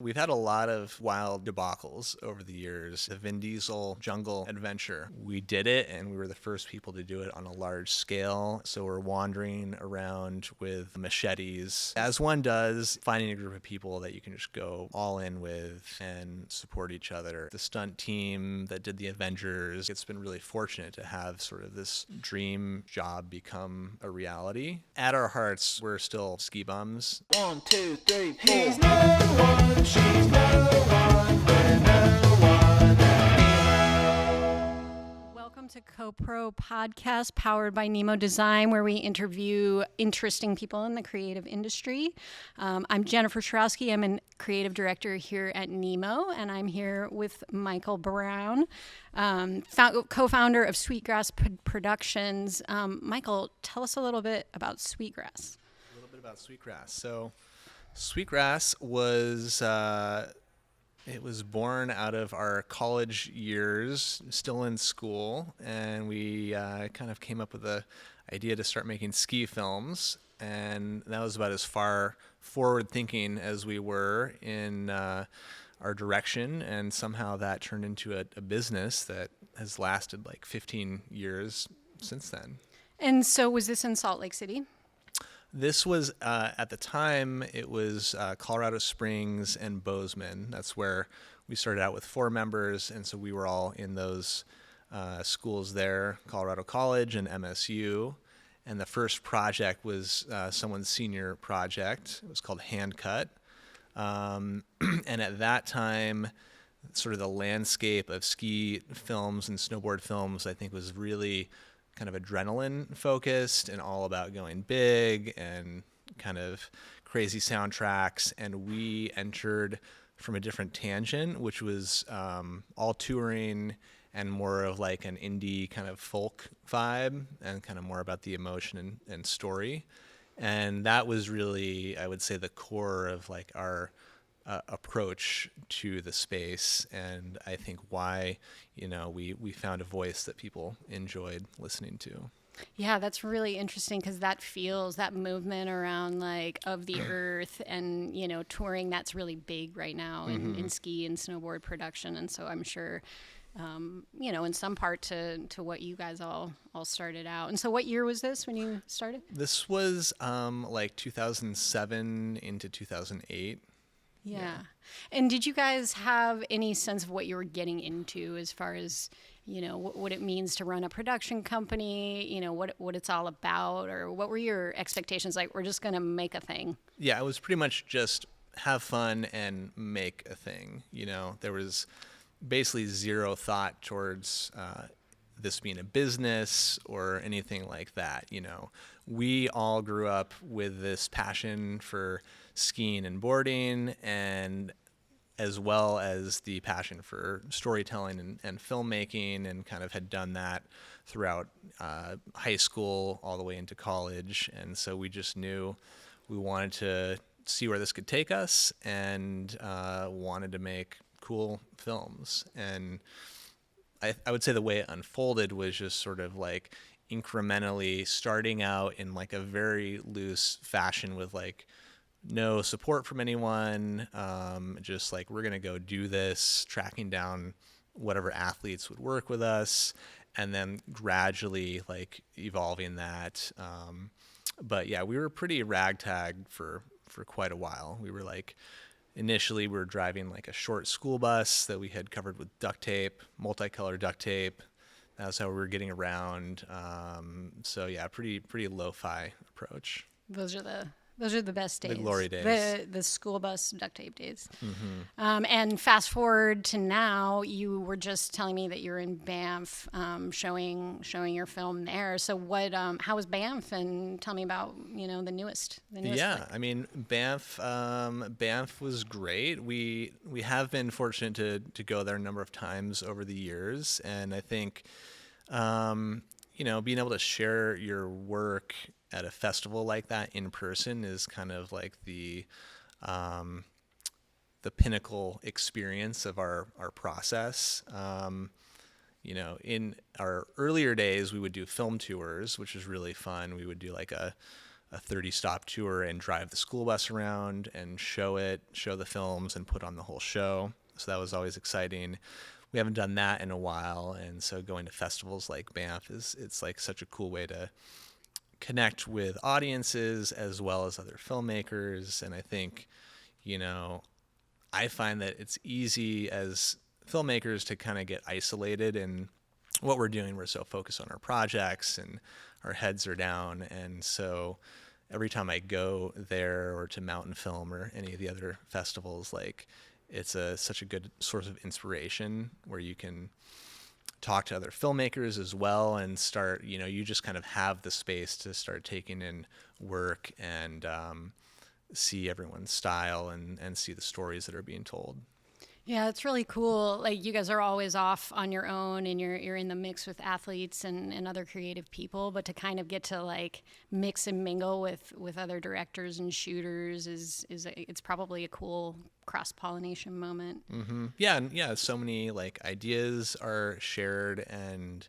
We've had a lot of wild debacles over the years. The Vin Diesel jungle adventure, we did it and we were the first people to do it on a large scale. So we're wandering around with machetes, as one does, finding a group of people that you can just go all in with and support each other. The stunt team that did the Avengers, it's been really fortunate to have sort of this dream job become a reality. At our hearts, we're still ski bums. 1, 2, 3, 4. He's no one, she's no one, we're no one. Welcome to Co-Pro Podcast, powered by Nemo Design, where we interview interesting people in the creative industry. I'm Jennifer Shrowski. I'm a creative director here at Nemo, and I'm here with Michael Brown, co-founder of Sweetgrass Productions. Michael, tell us a little bit about Sweetgrass. A little bit about Sweetgrass. So Sweetgrass was it was born out of our college years, still in school, and we kind of came up with the idea to start making ski films, and that was about as far forward thinking as we were in our direction, and somehow that turned into a business that has lasted like 15 years since then. And so was this in Salt Lake City? This was, at the time, it was Colorado Springs and Bozeman. That's where we started out with 4 members, and so we were all in those schools there, Colorado College and MSU. And the first project was someone's senior project. It was called Hand Cut. And at that time, sort of the landscape of ski films and snowboard films, I think, was really kind of adrenaline focused and all about going big and kind of crazy soundtracks. And we entered from a different tangent, which was all touring and more of like an indie kind of folk vibe and kind of more about the emotion and story. And that was really, I would say, the core of like our approach to the space, and I think why, we found a voice that people enjoyed listening to. Yeah, that's really interesting because that movement around like of the earth and, touring, that's really big right now in ski and snowboard production. And so I'm sure, in some part to what you guys all started out. And so what year was this when you started? This was like 2007 into 2008. Yeah. And did you guys have any sense of what you were getting into as far as, what it means to run a production company, what it's all about, or what were your expectations? Like, we're just going to make a thing. Yeah, it was pretty much just have fun and make a thing. There was basically zero thought towards this being a business or anything like that. We all grew up with this passion for skiing and boarding, and as well as the passion for storytelling and filmmaking, and kind of had done that throughout high school all the way into college. And so we just knew we wanted to see where this could take us, and wanted to make cool films. And I would say the way it unfolded was just sort of like incrementally starting out in like a very loose fashion with like no support from anyone, just like, we're going to go do this, tracking down whatever athletes would work with us, and then gradually like evolving that. But yeah, we were pretty ragtag for quite a while. We were like, initially we were driving like a short school bus that we had covered with duct tape, multicolored duct tape. That's how we were getting around. So yeah, pretty lo-fi approach. Those are the best days. The glory days. The school bus duct tape days. Mm-hmm. And fast forward to now, you were just telling me that you're in Banff, showing your film there. So how was Banff? And tell me about, the newest Yeah, flick. I mean, Banff was great. We have been fortunate to go there a number of times over the years. And I think, being able to share your work at a festival like that in person is kind of like the pinnacle experience of our process. In our earlier days, we would do film tours, which was really fun. We would do like a a 30 stop tour and drive the school bus around and show the films and put on the whole show. So that was always exciting. We haven't done that in a while. And so going to festivals like Banff it's like such a cool way to connect with audiences as well as other filmmakers. And I think, I find that it's easy as filmmakers to kind of get isolated in what we're doing. We're so focused on our projects and our heads are down. And so every time I go there or to Mountain Film or any of the other festivals, like it's such a good source of inspiration where you can talk to other filmmakers as well and start, you just kind of have the space to start taking in work and see everyone's style and see the stories that are being told. Yeah, it's really cool. Like you guys are always off on your own and you're in the mix with athletes and other creative people, but to kind of get to like mix and mingle with other directors and shooters it's probably a cool cross-pollination moment. Mm-hmm. Yeah, so many like ideas are shared and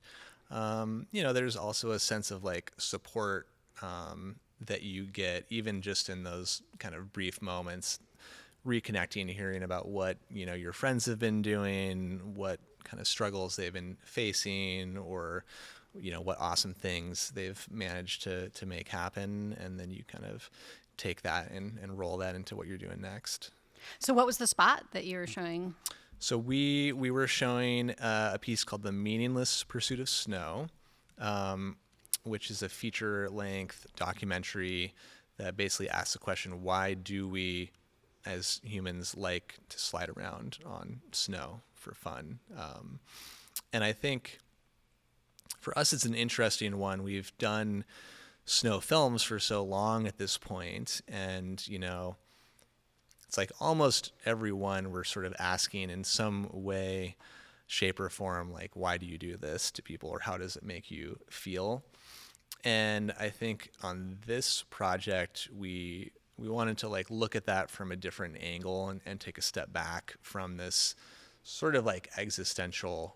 there's also a sense of like support that you get even just in those kind of brief moments, reconnecting, hearing about what your friends have been doing, what kind of struggles they've been facing, or what awesome things they've managed to make happen, and then you kind of take that and roll that into what you're doing next. So what was the spot that you were showing? So we were showing a piece called The Meaningless Pursuit of Snow, which is a feature-length documentary that basically asks the question, why do we as humans like to slide around on snow for fun? And I think for us, it's an interesting one. We've done snow films for so long at this point, and, it's like almost everyone we're sort of asking in some way, shape, or form, like, why do you do this to people, or how does it make you feel? And I think on this project, we wanted to like look at that from a different angle and take a step back from this sort of like existential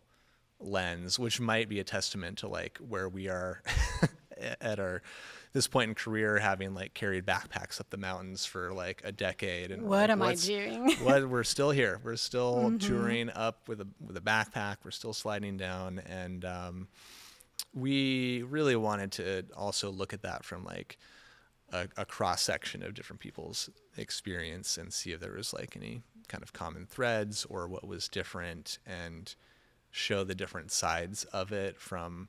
lens, which might be a testament to like where we are at this point in career, having like carried backpacks up the mountains for like a decade. And what am I doing? We're still here. We're still touring up with a backpack. We're still sliding down. And we really wanted to also look at that from like a cross section of different people's experience and see if there was like any kind of common threads or what was different, and show the different sides of it, from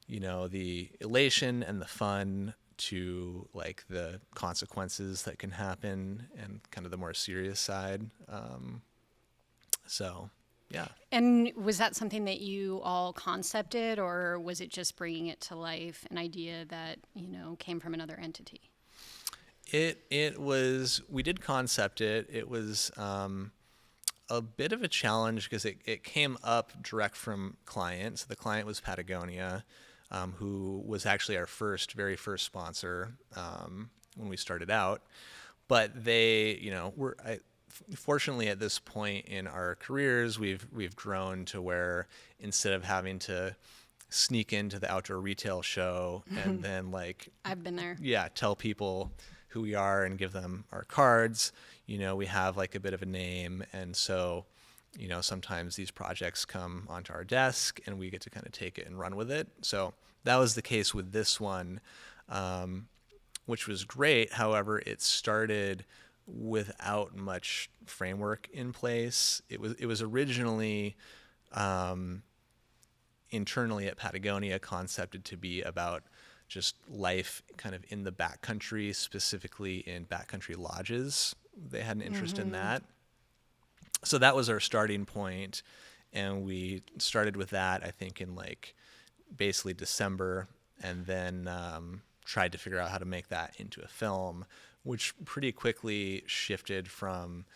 the elation and the fun to like the consequences that can happen and kind of the more serious side. So yeah. And was that something that you all concepted, or was it just bringing it to life, an idea that came from another entity? It was, we did concept it. It was a bit of a challenge because it came up direct from client. So the client was Patagonia, who was actually our very first sponsor when we started out. But they, fortunately at this point in our careers, we've grown to where instead of having to sneak into the outdoor retail show and then like, I've been there. Yeah, tell people who we are and give them our cards, we have like a bit of a name. And so, sometimes these projects come onto our desk and we get to kind of take it and run with it. So that was the case with this one, which was great. However, it started without much framework in place. It was originally internally at Patagonia concepted to be about just life kind of in the backcountry, specifically in backcountry lodges. They had an interest in that. So that was our starting point, and we started with that, I think, in like basically December, and then tried to figure out how to make that into a film, which pretty quickly shifted from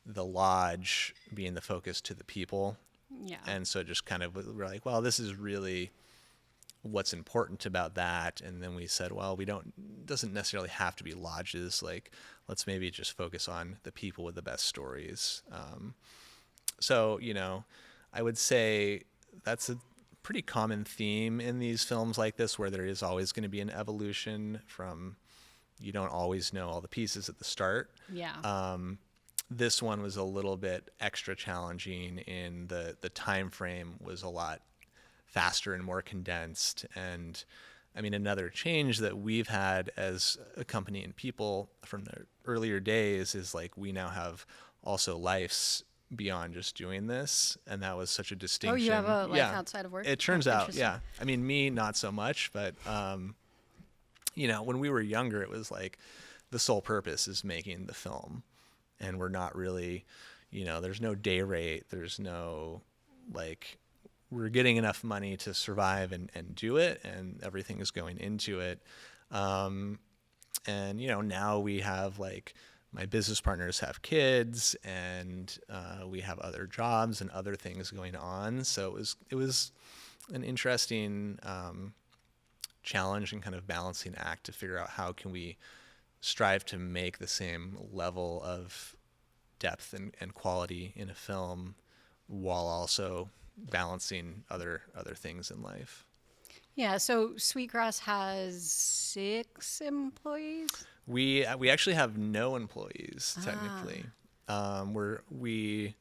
the lodge being the focus to the people. Yeah. And so it just kind of, we're like, well, this is really what's important about that. And then we said, well, doesn't necessarily have to be lodges. Like, let's maybe just focus on the people with the best stories. So, I would say that's a pretty common theme in these films like this, where there is always going to be an evolution from, you don't always know all the pieces at the start. Yeah. This one was a little bit extra challenging in the time frame was a lot faster and more condensed. And I mean, another change that we've had as a company and people from the earlier days is like we now have also lives beyond just doing this, and that was such a distinction. Oh, you have a life outside of work? It turns Oh, out, interesting. yeah. I mean, me not so much, but you know, when we were younger, it was like the sole purpose is making the film, and we're not really, you know, there's no day rate, there's no like we're getting enough money to survive and do it, and everything is going into it. And, you know, now we have like my business partners have kids, and we have other jobs and other things going on. So it was an interesting challenge and kind of balancing act to figure out how can we strive to make the same level of depth and quality in a film while also balancing other things in life. Yeah, so Sweetgrass has 6 employees. We actually have no employees technically. We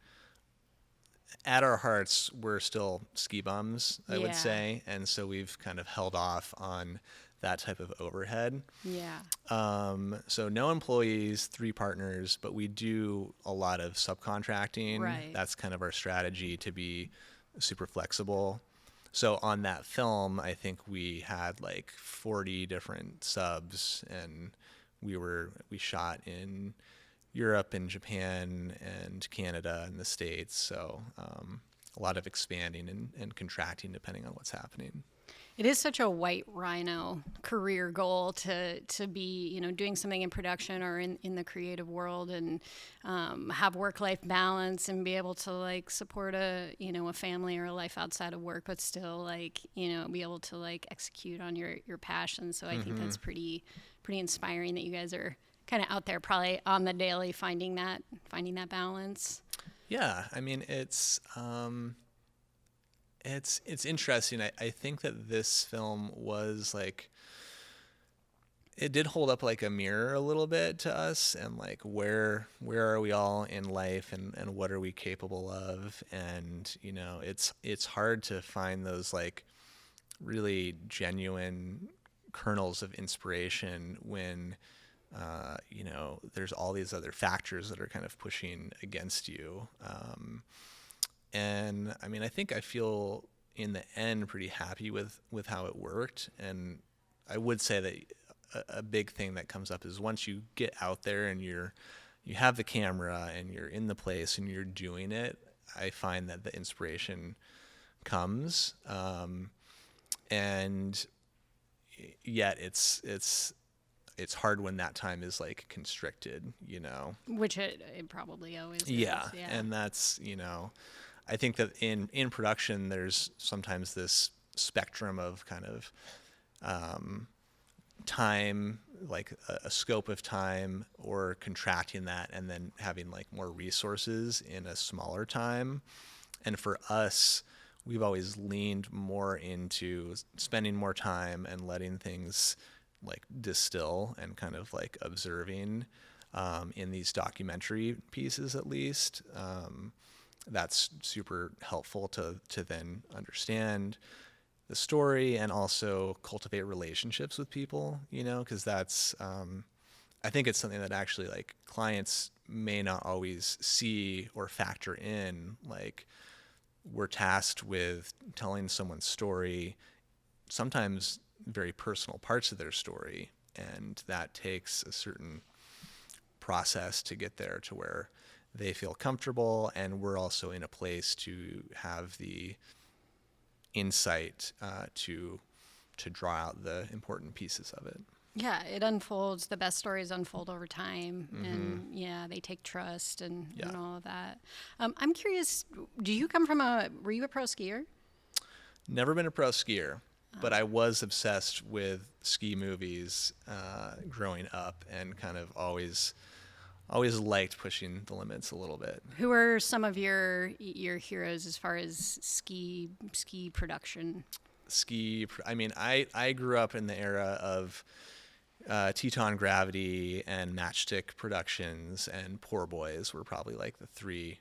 at our hearts we're still ski bums, I would Yeah. say, and so we've kind of held off on that type of overhead. Yeah. So no employees, 3 partners, but we do a lot of subcontracting. Right. That's kind of our strategy to be super flexible. So on that film, I think we had like 40 different subs, and we shot in Europe and Japan and Canada and the States. So a lot of expanding and contracting depending on what's happening. It is such a white rhino career goal to be, you know, doing something in production or in the creative world, and have work-life balance and be able to like support a family or a life outside of work, but still like, you know, be able to like execute on your passion. So I think that's pretty inspiring that you guys are kind of out there probably on the daily finding that balance. Yeah, I mean it's interesting. I think that this film was like, it did hold up like a mirror a little bit to us, and like where are we all in life, and what are we capable of, and you know it's hard to find those like really genuine kernels of inspiration when you know there's all these other factors that are kind of pushing against you. And I mean, I think I feel in the end pretty happy with how it worked. And I would say that a big thing that comes up is once you get out there and you have the camera and you're in the place and you're doing it, I find that the inspiration comes. And yet it's hard when that time is like constricted, you know? Which it probably always is. Yeah. And that's, you know, I think that in production, there's sometimes this spectrum of kind of time, like a scope of time, or contracting that and then having like more resources in a smaller time. And for us, we've always leaned more into spending more time and letting things like distill and kind of like observing in these documentary pieces, at least. That's super helpful to then understand the story and also cultivate relationships with people, you know, because that's, I think it's something that actually like clients may not always see or factor in. Like, we're tasked with telling someone's story, sometimes very personal parts of their story, and that takes a certain process to get there to where they feel comfortable, and we're also in a place to have the insight to draw out the important pieces of it. Yeah, it unfolds. The best stories unfold over time, and yeah, they take trust and all of that. I'm curious, were you a pro skier? Never been a pro skier, but I was obsessed with ski movies growing up, and kind of always liked pushing the limits a little bit. Who are some of your heroes as far as ski production? I mean, I grew up in the era of Teton Gravity and Matchstick Productions and Poor Boys were probably like the three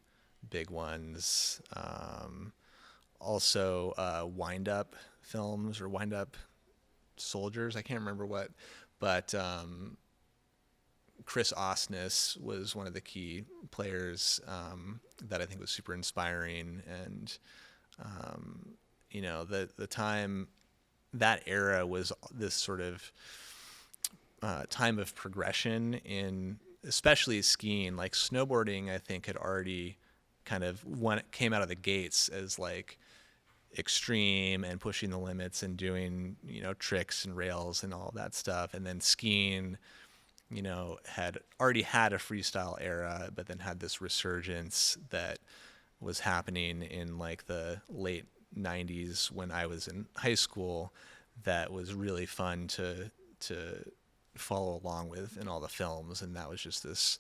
big ones. Also, Wind Up Films or Wind Up Soldiers, I can't remember what, but Chris Osnes was one of the key players that I think was super inspiring. And the time, that era was this sort of time of progression in especially skiing. Like snowboarding, I think had already kind of came out of the gates as like extreme and pushing the limits and doing tricks and rails and all that stuff. And then skiing had already had a freestyle era, but then had this resurgence that was happening in like the late 90s when I was in high school, that was really fun to follow along with in all the films. And that was just this,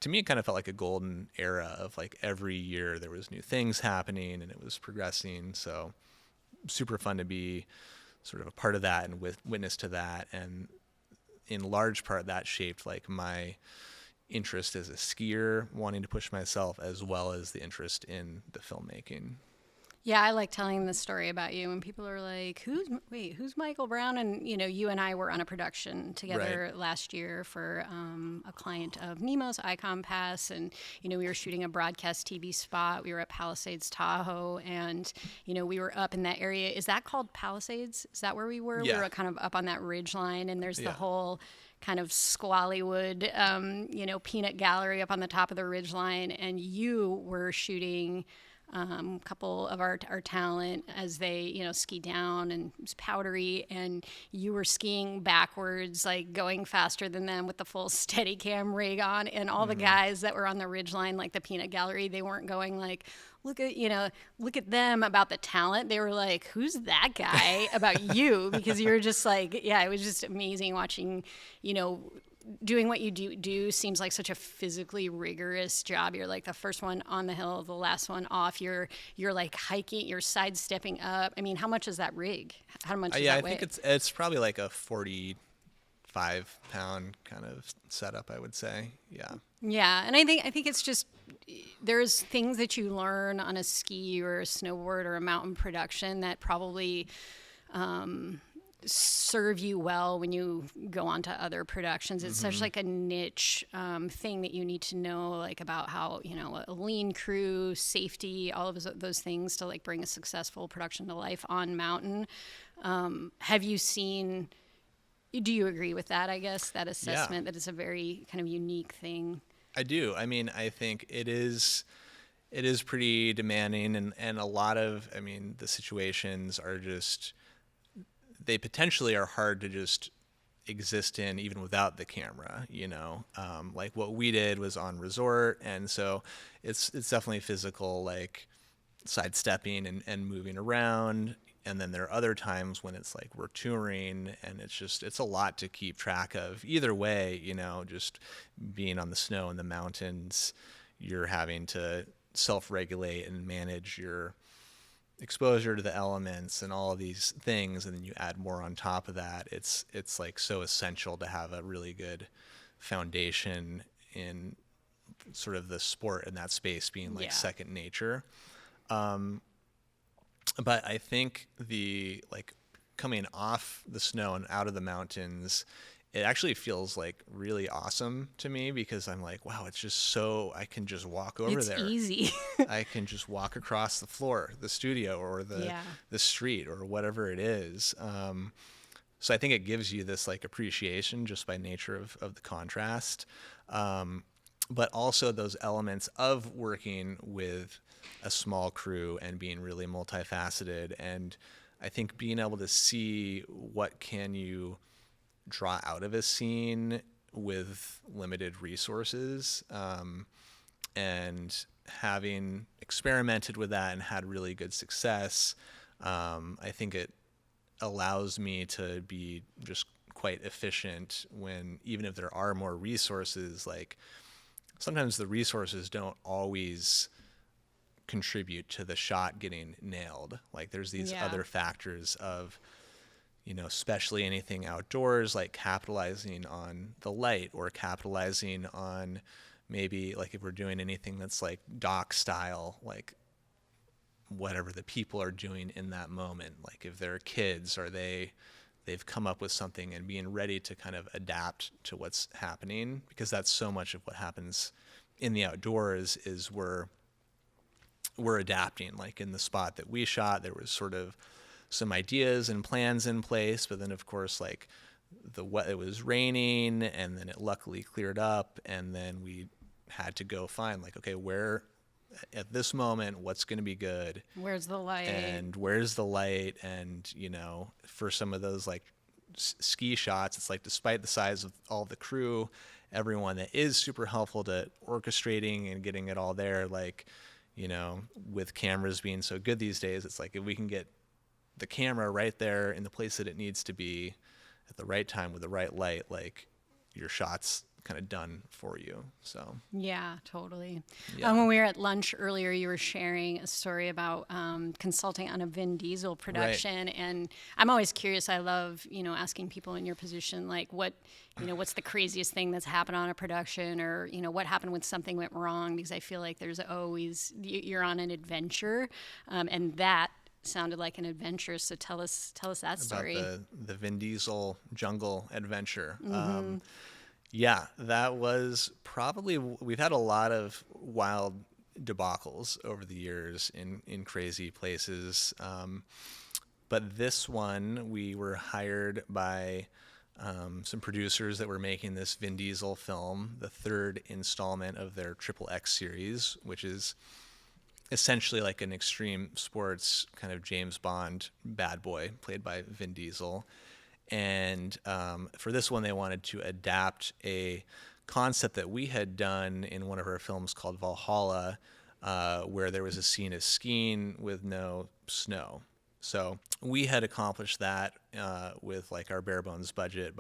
to me, it kind of felt like a golden era of like every year there was new things happening and it was progressing. So super fun to be sort of a part of that and witness to that. And in large part that shaped like my interest as a skier, wanting to push myself, as well as the interest in the filmmaking. Yeah, I like telling the story about you when people are like, who's Michael Brown? And, you and I were on a production together last year for a client of Nemo's, Icon Pass. And, we were shooting a broadcast TV spot. We were at Palisades, Tahoe. And, we were up in that area. Is that called Palisades? Is that where we were? Yeah. We were kind of up on that ridge line. And there's the whole kind of squallywood, peanut gallery up on the top of the ridge line. And you were shooting a couple of our talent as they, ski down, and it was powdery, and you were skiing backwards, like going faster than them with the full Steadicam rig on, and all the guys that were on the ridgeline, like the peanut gallery, they weren't going like, look at them about the talent. They were like, who's that guy about you? Because you were just like, it was just amazing watching, doing what you do seems like such a physically rigorous job. You're like the first one on the hill, the last one off. You're like hiking, you're sidestepping up. I mean, how much is that rig? How much does that weigh? I think it's probably like a 45-pound kind of setup, I would say. Yeah. Yeah, and I think it's just, there's things that you learn on a ski or a snowboard or a mountain production that probably serve you well when you go on to other productions. It's such like a niche thing that you need to know, like about how, a lean crew, safety, all of those things to like bring a successful production to life on mountain. Have you seen, do you agree with that, I guess, that assessment that it's a very kind of unique thing? I do. I mean, I think it is pretty demanding, and a lot of, the situations are just, they potentially are hard to just exist in even without the camera, like what we did was on resort. And so it's definitely physical, like sidestepping and moving around. And then there are other times when it's like we're touring and it's a lot to keep track of. Either way, just being on the snow in the mountains, you're having to self-regulate and manage your exposure to the elements and all of these things, and then you add more on top of that. It's like so essential to have a really good foundation in sort of the sport in that space being like second nature. But I think the like coming off the snow and out of the mountains, it actually feels like really awesome to me, because I'm like, wow, it's just so, I can just walk over there. It's easy. I can just walk across the floor, the studio, or the street, or whatever it is. So I think it gives you this like appreciation just by nature of the contrast. But also those elements of working with a small crew and being really multifaceted. And I think being able to see what can you draw out of a scene with limited resources, and having experimented with that and had really good success, I think it allows me to be just quite efficient when, even if there are more resources, like sometimes the resources don't always contribute to the shot getting nailed. Like there's these other factors of, especially anything outdoors, like capitalizing on the light or capitalizing on maybe like if we're doing anything that's like doc style, like whatever the people are doing in that moment, like if they're kids or they've come up with something, and being ready to kind of adapt to what's happening, because that's so much of what happens in the outdoors is we're adapting. Like in the spot that we shot, there was sort of some ideas and plans in place, but then of course like it was raining, and then it luckily cleared up, and then we had to go find like, okay, where at this moment what's going to be good, Where's the light? and for some of those like ski shots, it's like despite the size of all the crew, everyone that is super helpful to orchestrating and getting it all there, like with cameras being so good these days, it's like if we can get the camera right there in the place that it needs to be at the right time with the right light, like your shot's kind of done for you. So Yeah, totally. Yeah. When we were at lunch earlier, you were sharing a story about consulting on a Vin Diesel production, and I'm always curious. I love asking people in your position, like what's the craziest thing that's happened on a production, or what happened when something went wrong, because I feel like there's always you're on an adventure, and that sounded like an adventure. So tell us that story. About the Vin Diesel jungle adventure. Yeah, that was probably, we've had a lot of wild debacles over the years in crazy places. But this one, we were hired by some producers that were making this Vin Diesel film, the third installment of their XXX series, which is essentially like an extreme sports kind of James Bond bad boy played by Vin Diesel. And for this one, they wanted to adapt a concept that we had done in one of our films called Valhalla, where there was a scene of skiing with no snow. So we had accomplished that with like our bare bones budget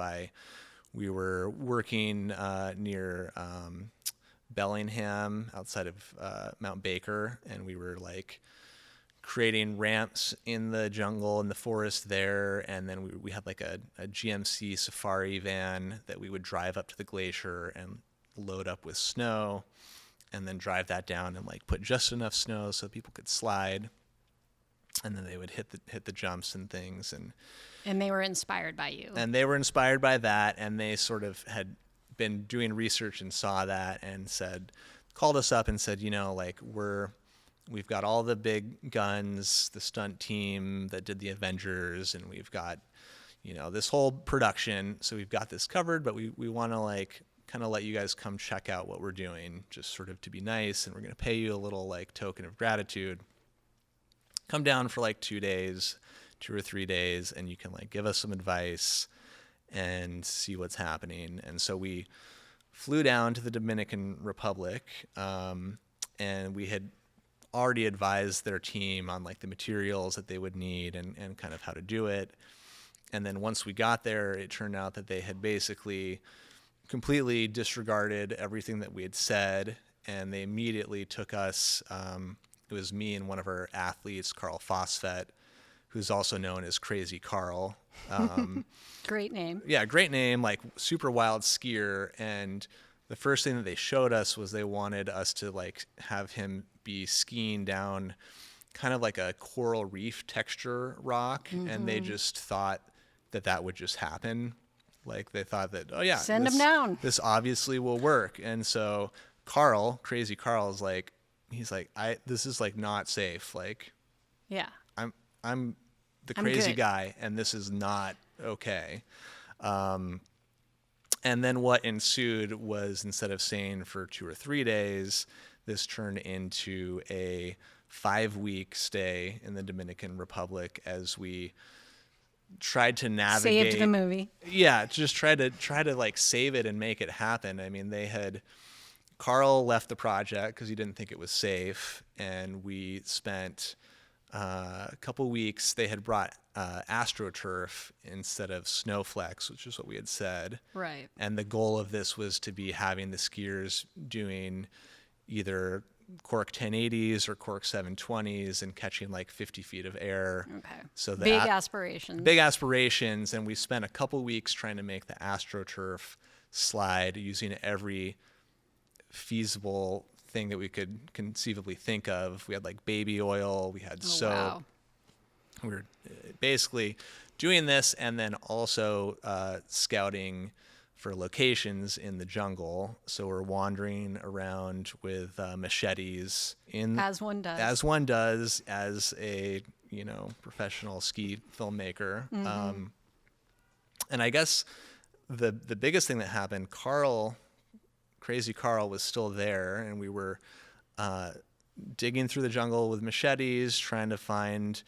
we were working near Bellingham outside of Mount Baker, and we were like creating ramps in the jungle and the forest there, and then we had like a GMC safari van that we would drive up to the glacier and load up with snow, and then drive that down and like put just enough snow so people could slide, and then they would hit the jumps and things, And they were inspired by you. and they were inspired by that, and they sort of had been doing research and saw that and called us up and said, like we've got all the big guns, the stunt team that did the Avengers, and we've got, this whole production. So we've got this covered, but we want to like kind of let you guys come check out what we're doing, just sort of to be nice. And we're going to pay you a little like token of gratitude. Come down for like 2 or 3 days, and you can like give us some advice and see what's happening. And so we flew down to the Dominican Republic, and we had already advised their team on like the materials that they would need and kind of how to do it. And then once we got there, it turned out that they had basically completely disregarded everything that we had said, and they immediately took us, it was me and one of our athletes, Carl Fosfet, who's also known as Crazy Carl. Great name. Yeah, great name, like super wild skier. And the first thing that they showed us was they wanted us to like have him be skiing down kind of like a coral reef texture rock. And they just thought that would just happen. Like they thought that, oh yeah, Send him down. This obviously will work. And so Carl, Crazy Carl, is like, he's like, this is like not safe. Like, Yeah. I'm the I'm crazy good. guy, and this is not okay. And then what ensued was, instead of staying for 2 or 3 days, this turned into a 5-week stay in the Dominican Republic as we tried to navigate. Saved the movie. Yeah, just try to like save it and make it happen. I mean, Carl left the project because he didn't think it was safe, and we spent a couple weeks. They had brought AstroTurf instead of Snowflex, which is what we had said. Right. And the goal of this was to be having the skiers doing either cork 1080s or cork 720s and catching like 50 feet of air. Okay. So Big aspirations. Big aspirations, and we spent a couple weeks trying to make the AstroTurf slide using every feasible thing that we could conceivably think of. We had like baby oil, we had soap. Wow. We were basically doing this and then also scouting for locations in the jungle. So we're wandering around with machetes As one does. as a professional ski filmmaker. And I guess the biggest thing that happened, Crazy Carl was still there, and we were digging through the jungle with machetes, trying to find,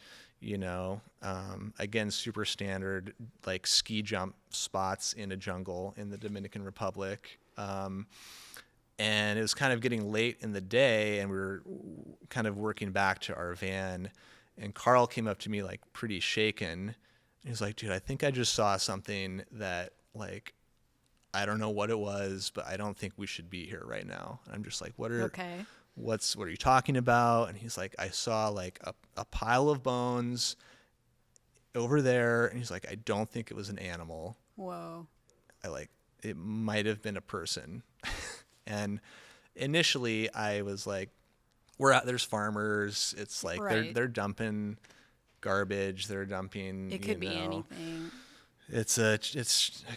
again, super standard like ski jump spots in a jungle in the Dominican Republic. And it was kind of getting late in the day, and we were kind of working back to our van, and Carl came up to me like pretty shaken. He was like, dude, I think I just saw something that like, I don't know what it was, but I don't think we should be here right now. And I'm just like, what are you talking about? And he's like, I saw like a pile of bones over there. And he's like, I don't think it was an animal. Whoa. It might've been a person. And initially I was like, there's farmers. It's like, they're dumping garbage. They're dumping, It could be anything. It's a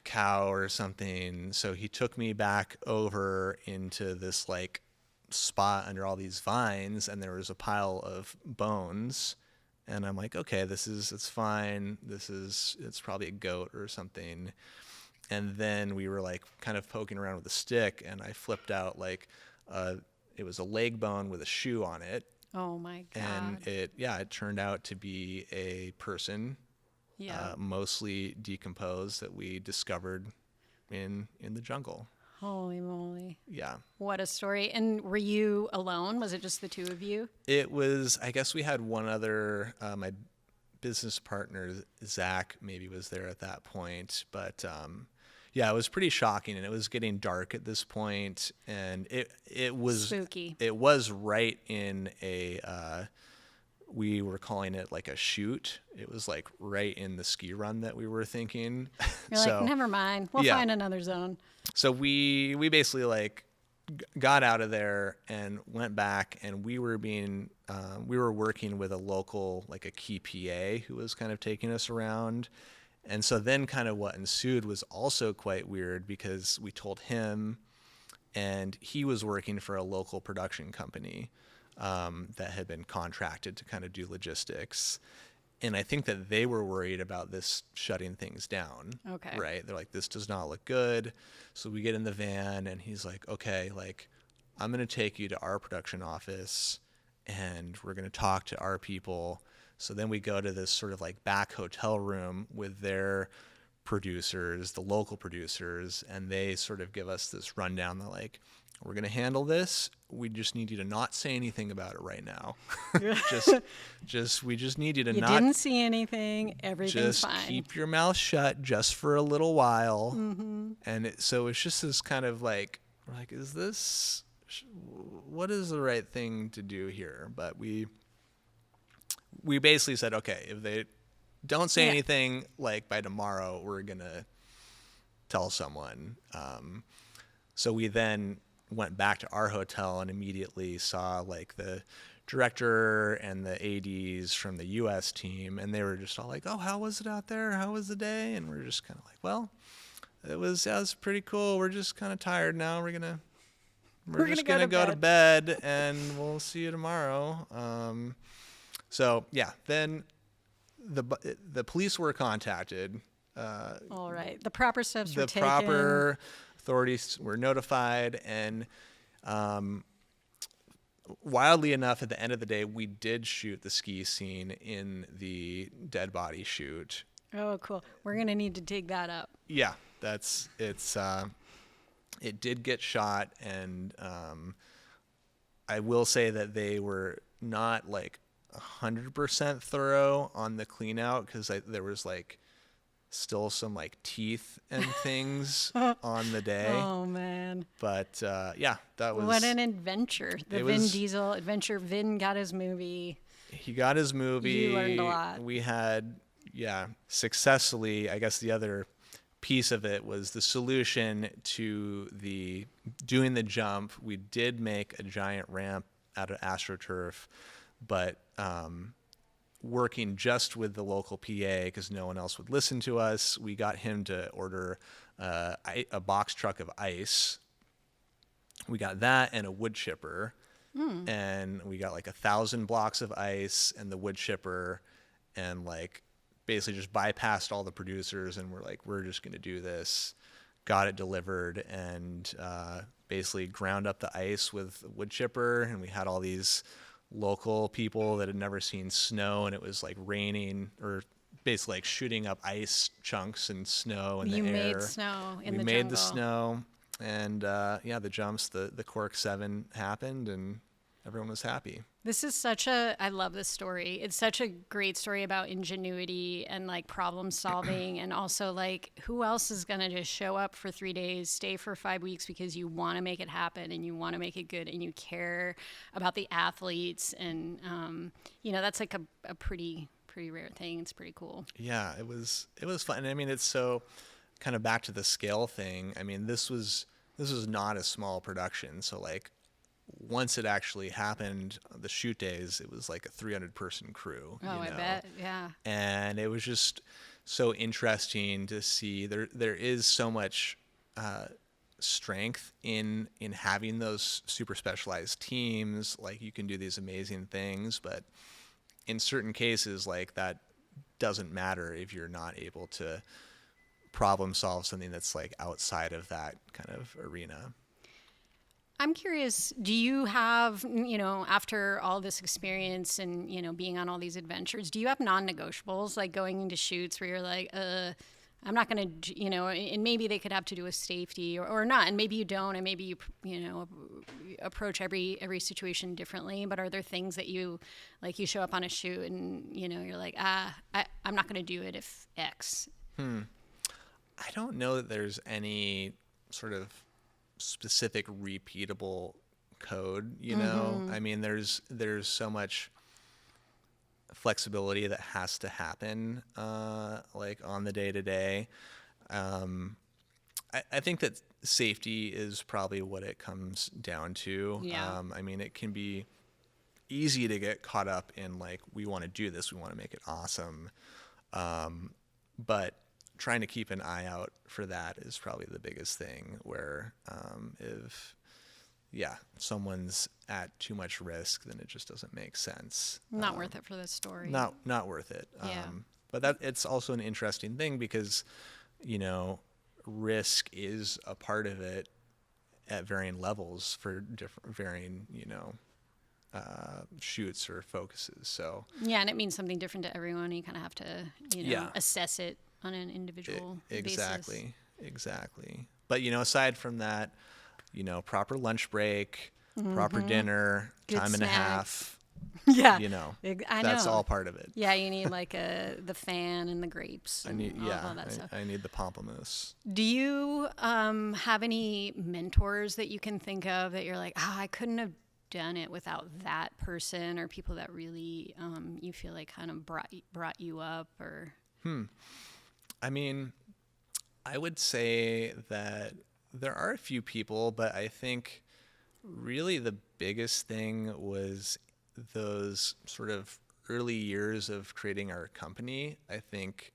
cow or something. So he took me back over into this like spot under all these vines, and there was a pile of bones. And I'm like, okay, it's fine. It's probably a goat or something. And then we were like kind of poking around with a stick, and I flipped out like it was a leg bone with a shoe on it. Oh my God. And it turned out to be a person. Yeah. Mostly decomposed, that we discovered in the jungle. Holy moly. Yeah. What a story. And were you alone? Was it just the two of you? It was, I guess we had one other, my business partner, Zach, maybe was there at that point. But it was pretty shocking, and it was getting dark at this point, and it was spooky. It was right in a we were calling it like a shoot. It was like right in the ski run that we were thinking. You're like, never mind. We'll find another zone. So we basically like got out of there and went back, and we were working with a local, like a key PA who was kind of taking us around. And so then kind of what ensued was also quite weird, because we told him, and he was working for a local production company that had been contracted to kind of do logistics. And I think that they were worried about this shutting things down. Okay. Right? They're like, this does not look good. So we get in the van, and he's like, okay, like, I'm going to take you to our production office, and we're going to talk to our people. So then we go to this sort of like back hotel room with their producers, the local producers, and they sort of give us this rundown. They're like, we're going to handle this. We just need you to not say anything about it right now. We just need you to not. You didn't see anything. Everything's just fine. keep your mouth shut just for a little while. Mm-hmm. And so it's just this kind of like, we're like, what is the right thing to do here? But we basically said, okay, if they don't say anything, like by tomorrow, we're going to tell someone. So we then went back to our hotel and immediately saw like the director and the ADs from the US team, and they were just all like, oh, how was it out there? How was the day? And we're just kind of like, well, it was pretty cool. We're just kind of tired now. We're just gonna go to bed, and we'll see you tomorrow. So yeah, then the police were contacted. All right. The proper steps were taken. The proper authorities were notified, and wildly enough, at the end of the day, we did shoot the ski scene in the dead body shoot. Oh, cool. We're going to need to dig that up. Yeah, it did get shot, and I will say that they were not like 100% thorough on the clean out, because there was like still some like teeth and things on the day. Oh man. But yeah, that was What an adventure. The it Vin was- Diesel adventure. Vin got his movie. he got his movie. You learned a lot. We had, successfully, I guess the other piece of it was the solution to doing the jump. We did make a giant ramp out of AstroTurf, but working just with the local PA because no one else would listen to us, we got him to order a box truck of ice. We got that and a wood chipper, and we got like 1,000 blocks of ice and the wood chipper, and like basically just bypassed all the producers, and we're just going to do this. Got it delivered, and basically ground up the ice with a wood chipper, and we had all these local people that had never seen snow, and it was like raining or basically like shooting up ice chunks and snow in You the air. made snow in we the made jungle. the snow, and the jumps, the Cork 7 happened, and everyone was happy. This is I love this story. It's such a great story about ingenuity and like problem solving. And also like, who else is going to just show up for 3 days, stay for 5 weeks because you want to make it happen and you want to make it good and you care about the athletes. And, that's like a pretty rare thing. It's pretty cool. Yeah, it was fun. I mean, it's so kind of back to the scale thing. I mean, this was not a small production. So like, once it actually happened, the shoot days, it was like a 300-person crew. Oh, I bet. Yeah. And it was just so interesting to see. There is so much strength in having those super specialized teams. Like, you can do these amazing things, but in certain cases, like, that doesn't matter if you're not able to problem solve something that's like outside of that kind of arena. I'm curious, do you have, after all this experience and, being on all these adventures, do you have non-negotiables, like going into shoots where you're like, I'm not going to, and maybe they could have to do with safety or not, and maybe you don't, and maybe you approach every situation differently, but are there things that you show up on a shoot and, you're like, I'm not going to do it if X? I don't know that there's any sort of specific repeatable code, I mean, there's so much flexibility that has to happen like on the day-to-day. I think that safety is probably what it comes down to. Yeah. I mean, it can be easy to get caught up in like, we want to do this, we want to make it awesome, but trying to keep an eye out for that is probably the biggest thing, where if someone's at too much risk, then it just doesn't make sense. Not worth it for this story. Not worth it. Yeah. But it's also an interesting thing because, risk is a part of it at varying levels for varying, shoots or focuses. So Yeah, and it means something different to everyone. You kind of have to, assess it on an individual basis. Exactly. But, aside from that, proper lunch break, proper dinner, Good time and a snacks. half, Yeah, I that's know. all part of it. Yeah, you need like the fan and the grapes. And all that stuff. I need the pamplemousse. Do you have any mentors that you can think of that you're like, I couldn't have done it without that person, or people that really you feel like kind of brought you up, or? I mean, I would say that there are a few people, but I think really the biggest thing was those sort of early years of creating our company. I think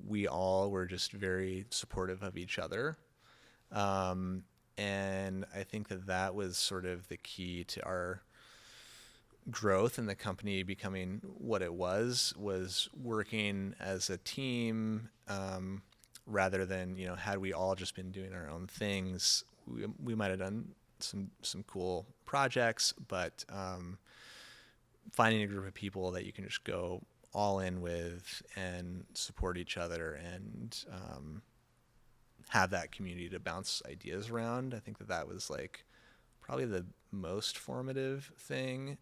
we all were just very supportive of each other. And I think that was sort of the key to our growth and the company becoming what it was working as a team, rather than, had we all just been doing our own things, we might have done some cool projects, but finding a group of people that you can just go all in with and support each other and have that community to bounce ideas around. I think that was like probably the most formative thing.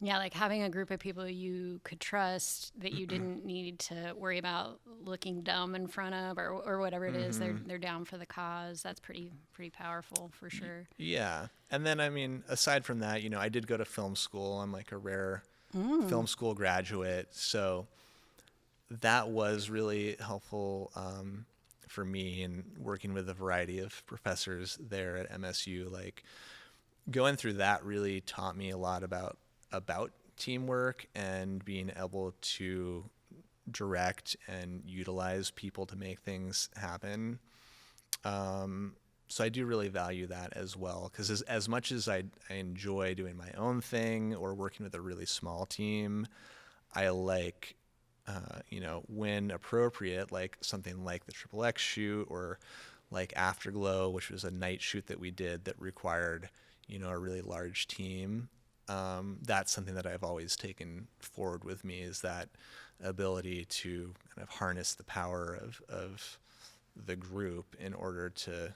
Yeah, like having a group of people you could trust that you didn't need to worry about looking dumb in front of, or whatever it is. They're down for the cause. That's pretty powerful for sure. Yeah. And then, I mean, aside from that, I did go to film school. I'm like a rare film school graduate. So that was really helpful for me in working with a variety of professors there at MSU. Like going through that really taught me a lot about teamwork and being able to direct and utilize people to make things happen. So I do really value that as well, because as much as I enjoy doing my own thing or working with a really small team, I like, when appropriate, like something like the XXX shoot or like Afterglow, which was a night shoot that we did that required, a really large team. That's something that I've always taken forward with me, is that ability to kind of harness the power of the group in order to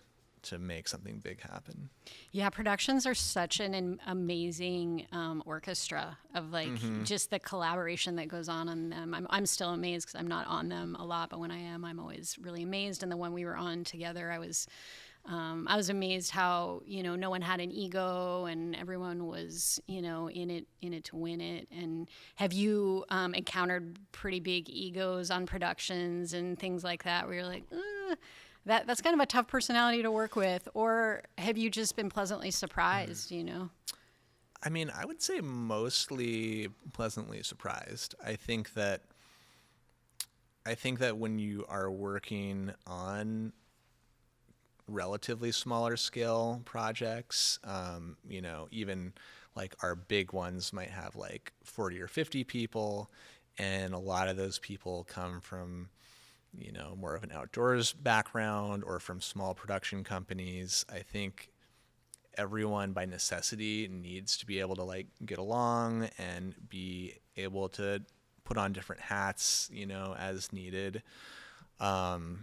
make something big happen. Yeah, productions are such an amazing orchestra of like just the collaboration that goes on them. I'm still amazed because I'm not on them a lot, but when I am, I'm always really amazed. And the one we were on together, I was amazed how no one had an ego and everyone was in it to win it. And have you encountered pretty big egos on productions and things like that where you're like, that's kind of a tough personality to work with, or have you just been pleasantly surprised? I mean, I would say mostly pleasantly surprised. I think that when you are working on relatively smaller scale projects, even like our big ones might have like 40 or 50 people, and a lot of those people come from more of an outdoors background or from small production companies. I think everyone by necessity needs to be able to like get along and be able to put on different hats, as needed. So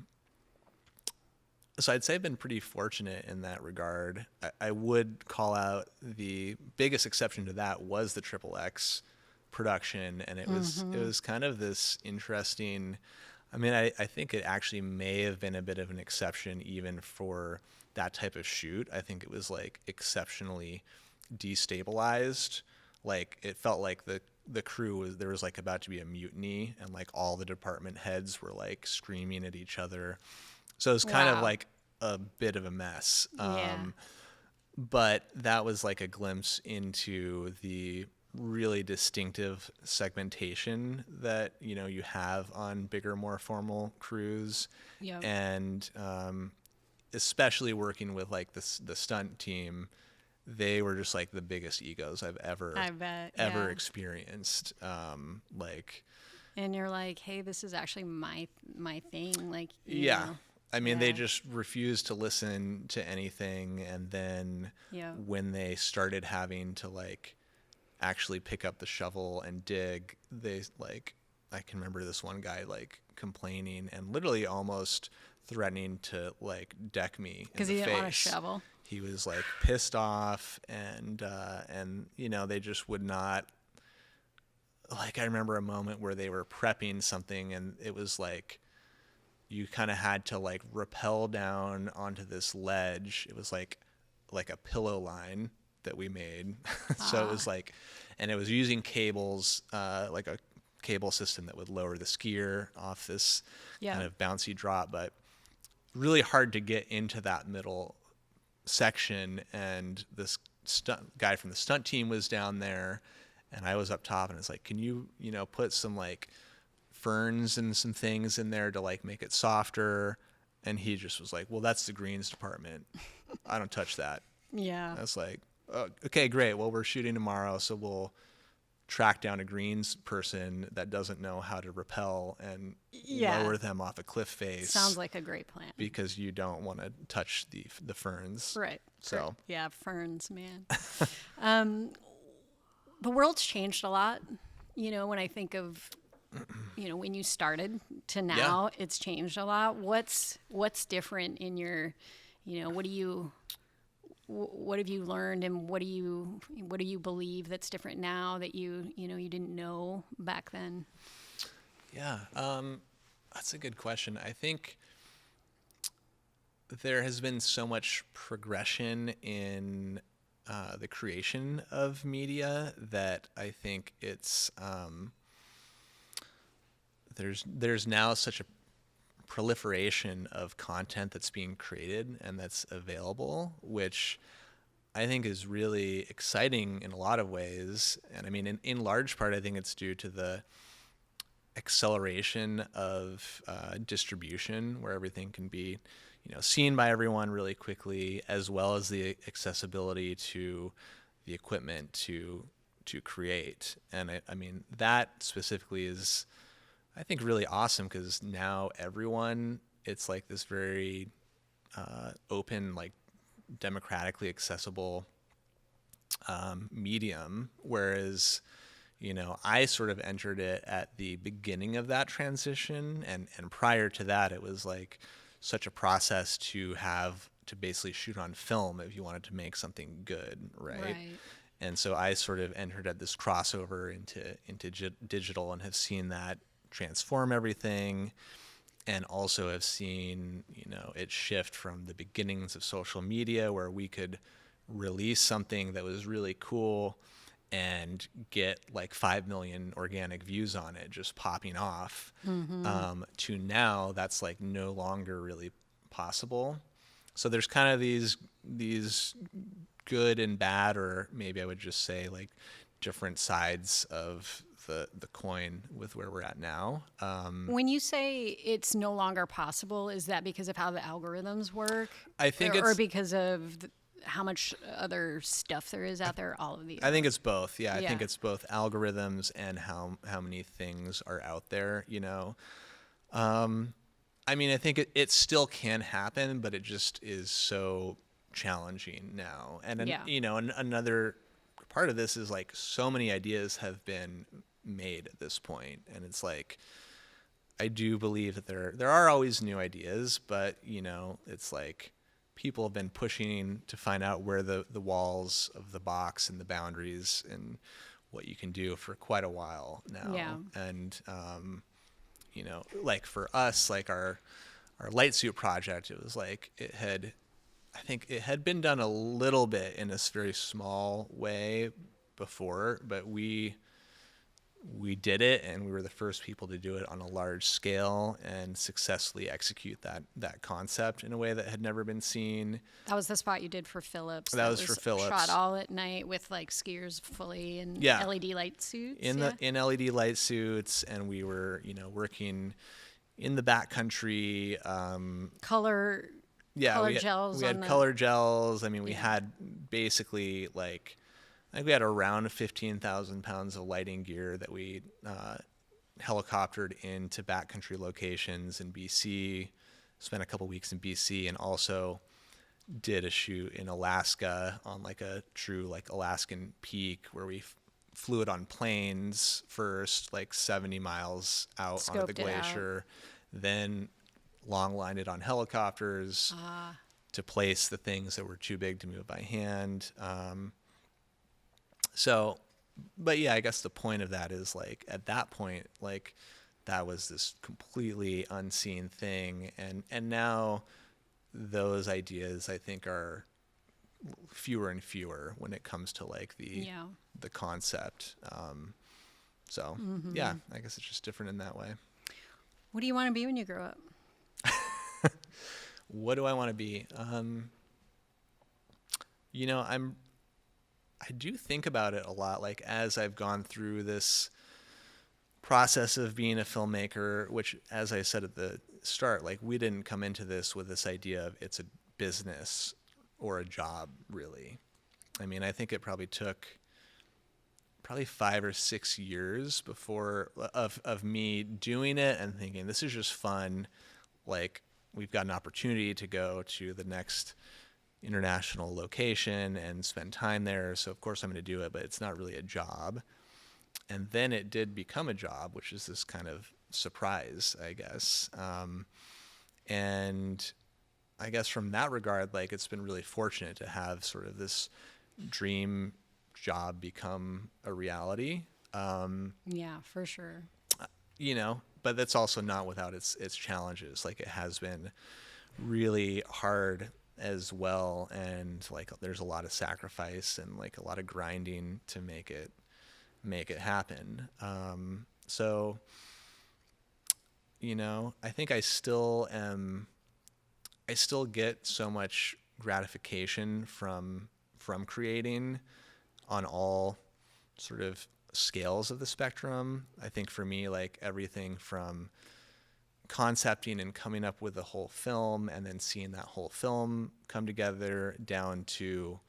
I'd say I've been pretty fortunate in that regard. I would call out the biggest exception to that was the XXX production, and it was kind of this interesting. I mean, I think it actually may have been a bit of an exception even for that type of shoot. I think it was like exceptionally destabilized. Like it felt like the crew there was like about to be a mutiny, and like all the department heads were like screaming at each other. So it was kind of like a bit of a mess. But that was like a glimpse into the really distinctive segmentation that you have on bigger, more formal crews. And especially working with like the stunt team, they were just like the biggest egos I've ever experienced. And you're like, hey, this is actually my thing. Like, I mean, they just refused to listen to anything. And then when they started having to like actually pick up the shovel and dig, they like, I can remember this one guy like complaining and literally almost threatening to like deck me because he didn't want a shovel. He was like pissed off, and they just would not. Like I remember a moment where they were prepping something, and it was like you kind of had to like rappel down onto this ledge. It was like a pillow line that we made. So it was like, and it was using cables, like a cable system that would lower the skier off this kind of bouncy drop, but really hard to get into that middle section. And this guy from the stunt team was down there, and I was up top, and it's like, can you, put some like ferns and some things in there to like make it softer? And he just was like, well, that's the greens department. I don't touch that. I was like, oh, okay, great. Well, we're shooting tomorrow, so we'll track down a greens person that doesn't know how to rappel and lower them off a cliff face. Sounds like a great plan. Because you don't want to touch the ferns. Right. So yeah, ferns, man. The world's changed a lot. When I think of, when you started to now, it's changed a lot. What's different in your, what have you learned, and what do you believe that's different now that you didn't know back then? Yeah, that's a good question. I think there has been so much progression in the creation of media that I think it's there's now such a proliferation of content that's being created and that's available, which I think is really exciting in a lot of ways. And I mean, in large part, I think it's due to the acceleration of distribution, where everything can be, seen by everyone really quickly, as well as the accessibility to the equipment to create. And I mean, that specifically is, I think, really awesome, because now it's like this very open, like democratically accessible medium, whereas I sort of entered it at the beginning of that transition, and prior to that it was like such a process to basically shoot on film if you wanted to make something good, right? And so I sort of entered at this crossover into digital, and have seen that transform everything, and also have seen it shift from the beginnings of social media, where we could release something that was really cool and get like 5 million organic views on it just popping off, to now that's like no longer really possible. So there's kind of these good and bad, or maybe I would just say like different sides of the coin with where we're at now. When you say it's no longer possible, is that because of how the algorithms work? I think or because of how much other stuff there is out there? All of these. I think it's both. Yeah, I think it's both algorithms and how many things are out there. I mean, I think it still can happen, but it just is so challenging now. And another part of this is like so many ideas have been made at this point, and it's like, I do believe that there are always new ideas, but it's like people have been pushing to find out where the walls of the box and the boundaries and what you can do for quite a while now. Yeah. And like for us, like our light suit project, it was like I think it had been done a little bit in this very small way before, but we did it, and we were the first people to do it on a large scale and successfully execute that concept in a way that had never been seen. That was the spot you did for Phillips. That was for Phillips. Shot all at night with like skiers fully in LED light suits. In LED light suits, and we were working in the backcountry. Color gels. We had color gels. I mean, we had basically like, I think we had around 15,000 pounds of lighting gear that we helicoptered into backcountry locations in BC, spent a couple weeks in BC, and also did a shoot in Alaska on like a true like Alaskan peak, where we flew it on planes first, like 70 miles out onto the glacier, then long lined it on helicopters to place the things that were too big to move by hand. So, but yeah, I guess the point of that is like, at that point, like that was this completely unseen thing. And now those ideas, I think, are fewer and fewer when it comes to like the concept. So yeah, I guess it's just different in that way. What do you want to be when you grow up? What do I want to be? I do think about it a lot, like as I've gone through this process of being a filmmaker, which, as I said at the start, like we didn't come into this with this idea of it's a business or a job, really. I mean, I think it probably took 5 or 6 years before of me doing it and thinking, this is just fun. Like, we've got an opportunity to go to the next international location and spend time there, so of course I'm going to do it, but it's not really a job. And then it did become a job, which is this kind of surprise, I guess. And I guess from that regard, like it's been really fortunate to have sort of this dream job become a reality. Yeah, for sure. You know, but that's also not without its challenges. Like it has been really hard as well, and like there's a lot of sacrifice and like a lot of grinding to make it happen. So you know, I think I still get so much gratification from creating on all sort of scales of the spectrum. I think for me, like everything from concepting and coming up with the whole film and then seeing that whole film come together, down to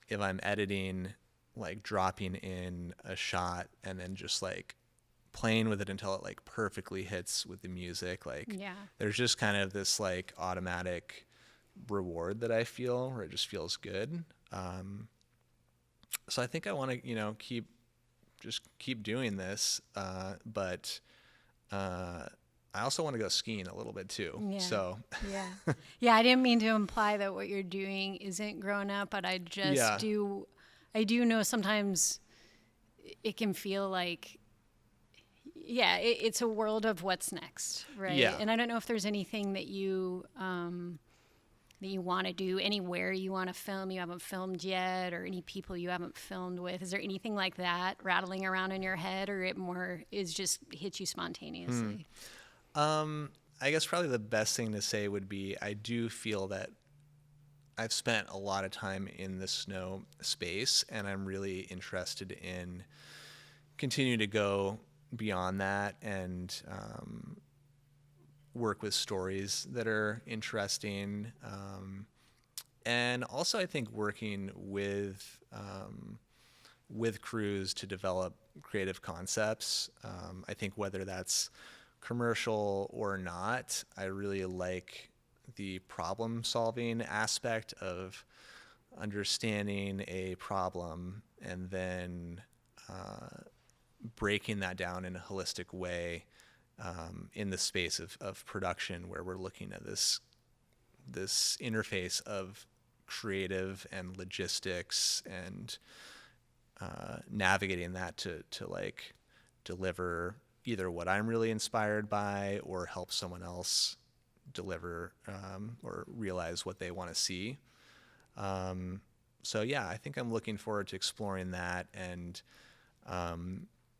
if I'm editing, like dropping in a shot and then just like playing with it until it like perfectly hits with the music. Like there's just kind of this like automatic reward that I feel where it just feels good. So I think I want to, you know, keep doing this. But I also want to go skiing a little bit too. Yeah. So Yeah, I didn't mean to imply that what you're doing isn't grown up, but I just I do know sometimes it can feel like, it's a world of what's next, right? Yeah. And I don't know if there's anything that you want to do, anywhere you want to film you haven't filmed yet, or any people you haven't filmed with. Is there anything like that rattling around in your head, or it more is just hits you spontaneously? I guess probably the best thing to say would be I do feel that I've spent a lot of time in the snow space, and I'm really interested in continue to go beyond that and work with stories that are interesting. And also I think working with crews to develop creative concepts. I think whether that's commercial or not, I really like the problem solving aspect of understanding a problem and then breaking that down in a holistic way in the space of production, where we're looking at this interface of creative and logistics and navigating that to like deliver either what I'm really inspired by or help someone else deliver or realize what they want to see. So yeah, I think I'm looking forward to exploring that and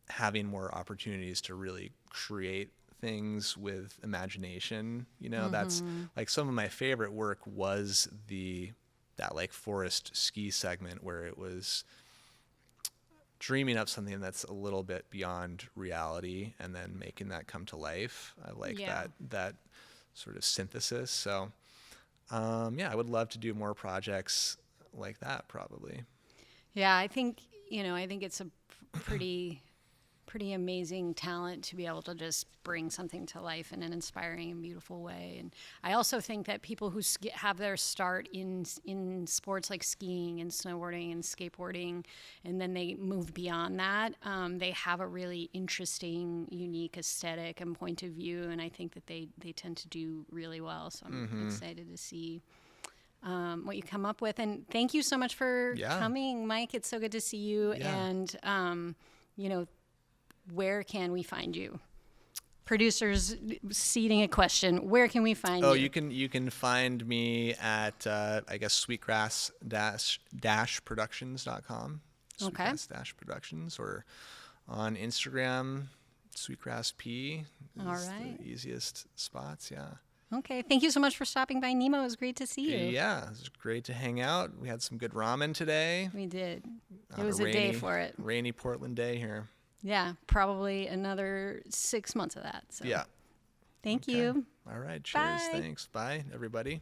having more opportunities to really create things with imagination. You know, that's like some of my favorite work was that like forest ski segment where it was dreaming up something that's a little bit beyond reality and then making that come to life. I like that sort of synthesis. So I would love to do more projects like that probably. Yeah, I think it's a pretty amazing talent to be able to just bring something to life in an inspiring and beautiful way. And I also think that people who have their start in sports like skiing and snowboarding and skateboarding, and then they move beyond that, they have a really interesting, unique aesthetic and point of view. And I think that they tend to do really well. So I'm excited to see what you come up with. And thank you so much for coming, Mike. It's so good to see you. Yeah. And, where can we find you? Producers seeding a question. Where can we find you? Oh, you can find me at I guess sweetgrass-productions.com. Okay. Sweetgrass-productions, or on Instagram, Sweetgrass P. All right. The easiest spots, yeah. Okay. Thank you so much for stopping by, Nemo. It was great to see you. Yeah, it was great to hang out. We had some good ramen today. We did. It was a day for it. Rainy Portland day here. Yeah, probably another 6 months of that. So. Yeah. Thank you. All right. Cheers. Bye. Thanks. Bye, everybody.